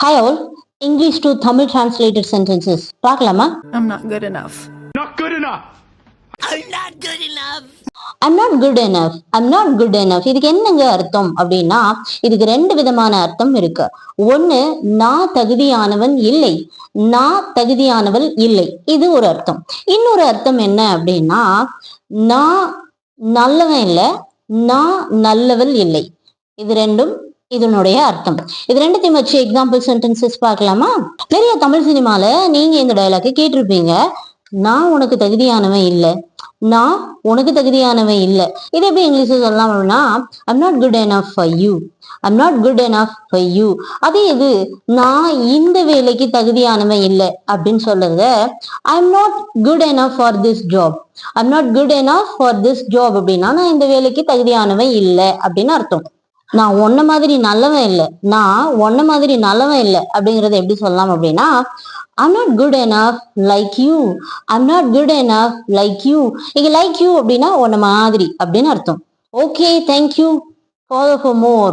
Hi all, English to Tamil translated sentences. பார்க்கலாமா? I'm not good enough. Not good enough. I'm not good enough. I'm not good enough. I'm not good enough. இதுக்கு என்னங்க அர்த்தம் அப்படின்னா இதுக்கு ரெண்டு விதமான அர்த்தம் இருக்கு. ஒண்ணு, நான் தகுதியானவன் இல்லை, நான் தகுதியானவள் இல்லை, இது ஒரு அர்த்தம். இன்னொரு அர்த்தம் என்ன அப்படின்னா நான் நல்லவன் இல்லை, நான் நல்லவள் இல்லை. இது ரெண்டும் இதனுடைய அர்த்தம். இது ரெண்டுத்தையும் வச்சு எக்ஸாம்பிள் சென்டென்சஸ் பார்க்கலாமா? நிறைய தமிழ் சினிமால நீங்க இந்த டயலாக் கேட்டிருப்பீங்க. நான் உனக்கு தகுதியானவன் இல்லை, நான் உனக்கு தகுதியானவன் இல்லை. இது எப்படி இங்கிலீஷ்ல சொல்லலாம் அப்படின்னா I'm not good enough for you, I'm not good enough for you. அதே இது நான் இந்த வேலைக்கு தகுதியானவன் இல்லை அப்படின்னு சொல்றது I'm not good enough for this job, I'm not good enough for this job அப்படின்னா நான் இந்த வேலைக்கு தகுதியானவன் இல்லை அப்படின்னு அர்த்தம். நான் உன்ன மாதிரி நல்லவன் இல்லை, நான் உன்ன மாதிரி நல்லவன் இல்லை அப்படிங்கறத எப்படி சொல்லலாம் அப்படின்னா I'm not good enough like you, I'm not good enough like you. இங்க like you அப்படின்னா உன்ன மாதிரி அப்படின்னு அர்த்தம். Okay, thank you. Follow for more.